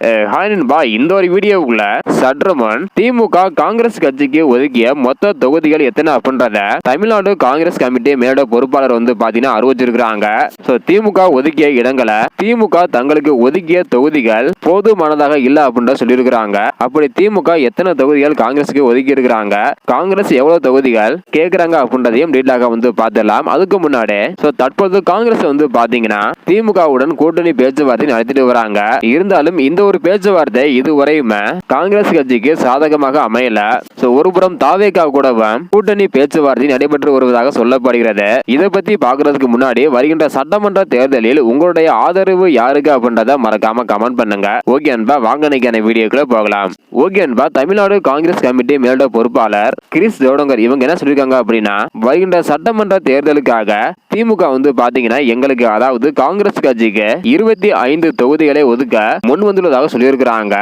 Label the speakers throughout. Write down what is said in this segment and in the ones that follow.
Speaker 1: Hi நண்பா, இந்த ஒரு வீடியோவுக்குள்ள சற்றுமுன் திமுக காங்கிரஸ் கட்சிக்கு ஒதுக்கிய மொத்த தொகுதிகள் எத்தனை அப்படின்றத தமிழ்நாடு காங்கிரஸ் கமிட்டி மேலிட பொறுப்பாளர் பாத்தீங்கன்னா அறிவிச்சிருக்காங்க. திமுக ஒதுக்கிய இடங்களை திமுக தங்களுக்கு ஒதுக்கிய தொகுதிகள் போதுமானதாக இல்ல அப்படின்ற சொல்லியிருக்கிறாங்க. அப்படி திமுக எத்தனை தொகுதிகள் காங்கிரஸுக்கு ஒதுக்கி இருக்கிறாங்க, காங்கிரஸ் எவ்வளவு தொகுதிகள் கேட்கிறாங்க அப்படின்றதையும் டீட்டெயிலாக பார்த்துடலாம். அதுக்கு முன்னாடி தற்போது காங்கிரஸ் பாத்தீங்கன்னா திமுகவுடன் கூட்டணி பேச்சுவார்த்தை நடத்திட்டு வராங்க. இருந்தாலும் இந்த ஒரு பேச்சுவார்த்தை இதுவரையுமே காங்கிரஸ் கட்சிக்கு சாதகமாக அமையல. ஒருபுறம் தாவேகா கூட கூட்டணி பேச்சுவார்த்தை நடைபெற்று வருவதாக சொல்லப்படுகிறது. இதை பத்தி பாக்குறதுக்கு முன்னாடி வருகின்ற சட்டமன்ற தேர்தலில் உங்களுடைய ஆதரவு யாருக்கு அப்படின்றத மறக்காம கமெண்ட் பண்ணுங்க. ஓகே அன்பா, வாங்க இன்னைக்கான வீடியோக்குள்ள போகலாம். ஓகே அன்பா, தமிழ்நாடு காங்கிரஸ் கமிட்டி மேலிட பொறுப்பாளர் கிரிஸ் ஜோடங்கர் இவங்க என்ன சொல்லிருக்காங்க அப்படின்னா, வருகின்ற சட்டமன்ற தேர்தலுக்காக திமுக பாத்தீங்கன்னா எங்களுக்கு, அதாவது காங்கிரஸ் கட்சிக்கு 25 தொகுதிகளை ஒதுக்க முன் வந்துள்ளதாக சொல்லியிருக்கிறாங்க.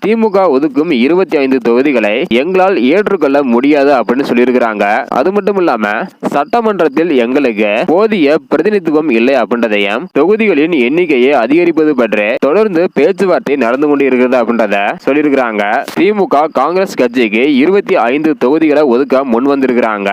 Speaker 1: திமுக ஒதுக்கும் 25 தொகுதிகளை எங்களால் ஏற்றுக்கொள்ள முடியாது அப்படின்னு சொல்லியிருக்கிறாங்க. அது மட்டும் இல்லாம சட்டமன்றத்தில் எங்களுக்கு போதிய பிரதிநிதித்துவம் இல்லை அப்படின்றதையும், தொகுதிகளின் எண்ணிக்கையை அதிகரிப்பது பற்றி தொடர்ந்து பேச்சுவார்த்தை நடந்து கொண்டு இருக்கிறது அப்படின்றத சொல்லியிருக்கிறாங்க. திமுக காங்கிரஸ் கட்சிக்கு 25 தொகுதிகளை ஒதுக்க முன் வந்திருக்கிறாங்க.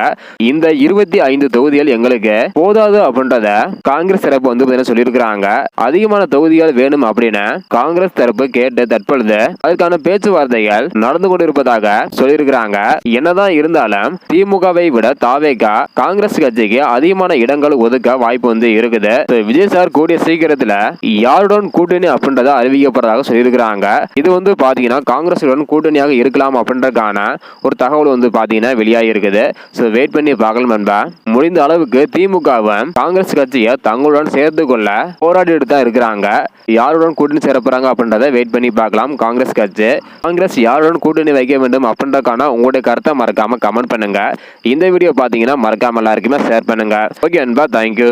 Speaker 1: இந்த 25 தொகுதிகள் எங்களுக்கு போதாது அப்படின்றத காங்கிரஸ் தரப்பு சொல்லியிருக்கிறாங்க. அதிகமான தொகுதிகள் வேணும் அப்படின்னு காங்கிரஸ் தரப்பு கேட்டு தற்பொழுது அதற்கான பேச்சுவார்த்தைகள் நடந்து கொண்டிருப்பதாக சொல்லியிருக்கிறாங்க. என்னதான் இருந்தாலும் திமுகவை விட தாவேகா காங்கிரஸ் கட்சிக்கு அதிகமான இடங்கள் ஒதுக்க வாய்ப்பு இருக்குது. விஜய் சார் கூடிய சீக்கிரத்துல யாருடன் கூட்டணி அப்படின்றத அறிவிக்கப்படுறதாக சொல்லியிருக்கிறாங்க. இது பாத்தீங்கன்னா காங்கிரசுடன் கூட்டணியாக இருக்கலாம் அப்படின்றதுக்கான ஒரு தகவல் பாத்தீங்கன்னா வெளியாகி இருக்குது. வெயிட் பண்ணி பார்க்கலாம் நண்பா. முடிந்த அளவுக்கு திமுகவும் காங்கிரஸ் கட்சியை தங்களுடன் சேர்த்து கொள்ள போராடிட்டு தான் இருக்கிறாங்க. யாருடன் கூட்டணி சேரப்படுறாங்க அப்படின்றத வெயிட் பண்ணி பார்க்கலாம். காங்கிரஸ் யாருடன் கூட்டணி வைக்க வேண்டும் அப்படின்றதுக்கான உங்களுடைய கருத்தை மறக்காம கமெண்ட் பண்ணுங்க. இந்த வீடியோ பாத்தீங்கன்னா மறக்காம எல்லாருக்குமே ஷேர் பண்ணுங்க. ஓகே அன்பா, தேங்க்யூ.